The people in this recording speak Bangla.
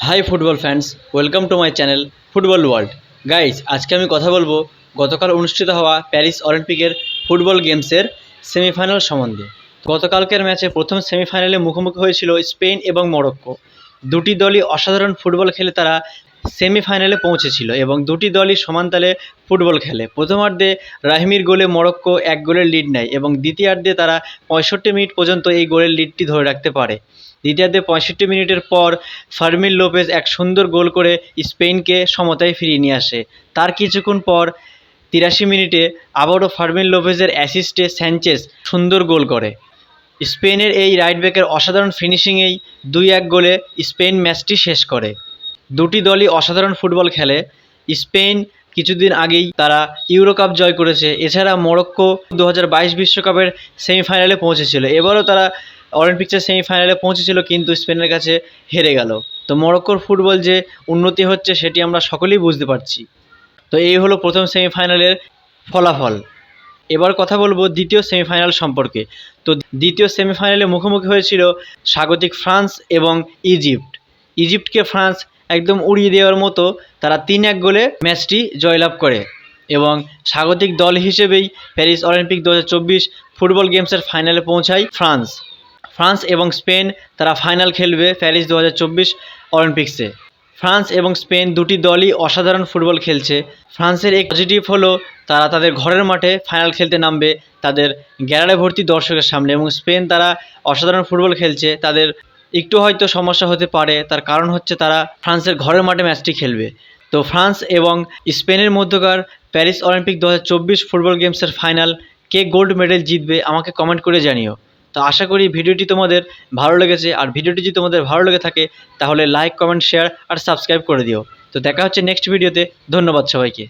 High football fans, welcome to my channel football world. Guys, আজকে আমি কথা বলবো গতকাল অনুষ্ঠিত হওয়া প্যারিস অলিম্পিকের ফুটবল গেমসের সেমিফাইনাল সম্বন্ধে। গতকালকের ম্যাচে প্রথম সেমিফাইনালে মুখোমুখি হয়েছিল স্পেন এবং মরক্কো। দুটি দলই অসাধারণ ফুটবল খেলে তারা সেমিফাইনালে পৌঁছেছিল এবং দুটি দলই সমানতালে ফুটবল খেলে। প্রথমার্ধে রাহিমির গোলে মরক্কো 1 গোলের লিড নেয় এবং দ্বিতীয়ার্ধে তারা 65 মিনিট পর্যন্ত এই গোলের লিডটি ধরে রাখতে পারে। দ্বিতীয়ার্ধে 65 মিনিটের পর ফার্মিন লোপেজ এক সুন্দর গোল করে স্পেনকে সমতায় ফিরিয়ে নিয়ে আসে। তার কিছুক্ষণ পর 83 মিনিটে আবারও ফার্মিন লোপেজের অ্যাসিস্টে স্যাnchez সুন্দর গোল করে। স্পেনের এই রাইট ব্যাকের অসাধারণ ফিনিশিংয়েই 2-1 গোলে স্পেন ম্যাচটি শেষ করে। দুটি দলই অসাধারণ ফুটবল খেলে। স্পেন কিছুদিন আগেই তারা ইউরো কাপ জয় করেছে। এছাড়া মরক্কো 2022 বিশ্বকাপের সেমিফাইনালে পৌঁছেছিল। এবারও তারা অলিম্পিক্সের সেমিফাইনালে পৌঁছেছিল, কিন্তু স্পেনের কাছে হেরে গেল। তো মরক্কোর ফুটবল যে উন্নতি হচ্ছে সেটি আমরা সকলেই বুঝতে পারছি। তো এই হলো প্রথম সেমিফাইনালের ফলাফল। এবার কথা বলবো দ্বিতীয় সেমিফাইনাল সম্পর্কে। তো দ্বিতীয় সেমিফাইনালে মুখোমুখি হয়েছিল স্বাগতিক ফ্রান্স এবং ইজিপ্ট। ইজিপ্টকে ফ্রান্স একদম উড়িয়ে দেওয়ার মতো তারা 3-1 গোলে ম্যাচটি জয়লাভ করে এবং স্বাগতিক দল হিসেবেই প্যারিস অলিম্পিক 2024 ফুটবল গেমসের ফাইনালে পৌঁছায় ফ্রান্স এবং স্পেন তারা ফাইনাল খেলবে প্যারিস 2024 অলিম্পিক্সে। ফ্রান্স এবং স্পেন দুটি দলই অসাধারণ ফুটবল খেলছে। ফ্রান্সের এক পজিটিভ হলো তারা তাদের ঘরের মাঠে ফাইনাল খেলতে নামবে তাদের গ্যালারি ভর্তি দর্শকের সামনে, এবং স্পেন তারা অসাধারণ ফুটবল খেলছে। তাদের একটু হয়তো সমস্যা হতে পারে, তার কারণ হচ্ছে তারা ফ্রান্সের ঘরের মাঠে ম্যাচটি খেলবে। তো ফ্রান্স এবং স্পেনের মধ্যকার প্যারিস অলিম্পিক 2024 ফুটবল গেমসের ফাইনাল কে গোল্ড মেডেল জিতবে আমাকে কমেন্ট করে জানিও। তো আশা করি ভিডিওটি তোমাদের ভালো লেগেছে, আর ভিডিওটি যদি তোমাদের ভালো লেগে থাকে তাহলে লাইক, কমেন্ট, শেয়ার আর সাবস্ক্রাইব করে দিও। তো দেখা হচ্ছে নেক্সট ভিডিওতে। ধন্যবাদ সবাইকে।